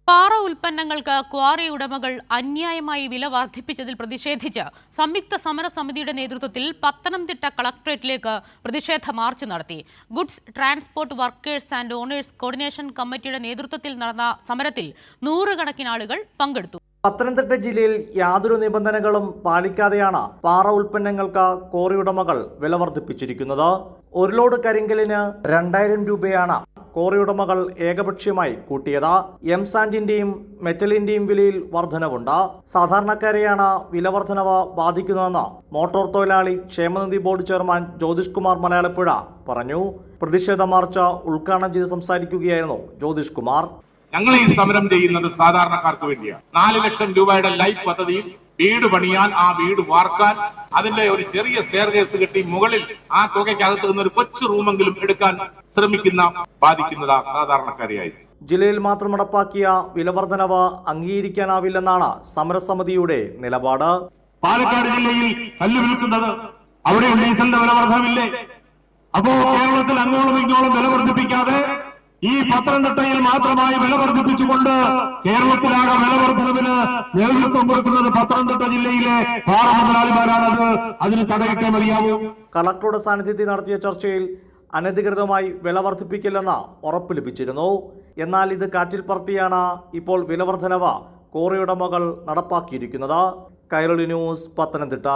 പാറ ഉൽപ്പന്നങ്ങൾക്ക് ക്വാറി ഉടമകൾ അന്യായമായി വില വർദ്ധിപ്പിച്ചതിൽ പ്രതിഷേധിച്ച് സംയുക്ത സമരസമിതിയുടെ നേതൃത്വത്തിൽ പത്തനംതിട്ട കളക്ടറേറ്റിലേക്ക് പ്രതിഷേധ മാർച്ച് നടത്തി. Goods transport workers and owners coordination കമ്മിറ്റിയുടെ നേതൃത്വത്തിൽ നടന്ന സമരത്തിൽ നൂറുകണക്കിന് ആളുകൾ പങ്കെടുത്തു. പത്തനംതിട്ട ജില്ലയിൽ യാതൊരു നിബന്ധനകളും പാലിക്കാതെയാണ് പാറ ഉൽപ്പന്നങ്ങൾക്ക് ക്വാറി ഉടമകൾ വില വർദ്ധിപ്പിച്ചിരിക്കുന്നത്. ഒരു ലോഡ് കരിങ്കലിന് 2000 രൂപയാണ് ക്വാറി ഉടമകൾ ഏകപക്ഷീയമായി കൂട്ടിയത്. എം സാൻഡിന്റെയും മെറ്റലിന്റെയും വിലയിൽ വർധനവുണ്ട്. സാധാരണക്കാരെയാണ് വില വർധനവ് ബാധിക്കുന്നതെന്ന് മോട്ടോർ തൊഴിലാളി ക്ഷേമനിധി ബോർഡ് ചെയർമാൻ ജ്യോതിഷ് കുമാർ മലയാളപ്പുഴ പറഞ്ഞു. പ്രതിഷേധ മാർച്ച് ഉദ്ഘാടനം ചെയ്ത് സംസാരിക്കുകയായിരുന്നു ജ്യോതിഷ് കുമാർ. ഞങ്ങൾ ഈ സമരം ചെയ്യുന്നത് സാധാരണക്കാർക്ക് വേണ്ടിയാണ്. 4 ലക്ഷം രൂപയുടെ ലൈഫ് പദ്ധതിയിൽ വീട് പണിയാൻ, ആ വീട് വാർക്കാൻ, അതിന്റെ ഒരു ചെറിയ സ്റ്റെയർകേസ് കെട്ടി മുകളിൽ ആ തുകയ്ക്കകത്ത് നിന്ന് ഒരു കൊച്ചു റൂമെങ്കിലും എടുക്കാൻ ബാധിക്കുന്നതാ സാധാരണക്കാരെയായി. ജില്ലയിൽ മാത്രം നടപ്പാക്കിയ വിലവർധനവ് അംഗീകരിക്കാനാവില്ലെന്നാണ് സമരസമിതിയുടെ നിലപാട്. പാലക്കാട് ജില്ലയിൽ കല്ല് വിൽക്കുന്നത് അവിടെ ഡീസലിന്റെ വില വർധനമില്ലേ? അപ്പോ കേരളത്തിൽ അങ്ങോളം ഇങ്ങോളം വില വർദ്ധിപ്പിക്കാതെ ഈ പത്തനംതിട്ടയിൽ മാത്രമായി വില വർദ്ധിപ്പിച്ചുകൊണ്ട് കേരളത്തിലാകെ വില വർധനവിന് നേതൃത്വം കൊടുക്കുന്നത് പത്തനംതിട്ട ജില്ലയിലെ പാറ മുതലാളിമാരാണത്. അതിന് തടയിട്ടേ മതിയാവൂ. കളക്ടറുടെ സാന്നിധ്യത്തിൽ നടത്തിയ ചർച്ചയിൽ അനധികൃതമായി വില വർദ്ധിപ്പിക്കില്ലെന്ന് ഉറപ്പ് ലഭിച്ചിരുന്നു. എന്നാൽ ഇത് കാറ്റിൽ പറത്തിയാണ് ഇപ്പോൾ വില വർധനവ് ക്വാറി ഉടമകൾ നടപ്പാക്കിയിരിക്കുന്നത്. കൈരളി ന്യൂസ്, പത്തനംതിട്ട.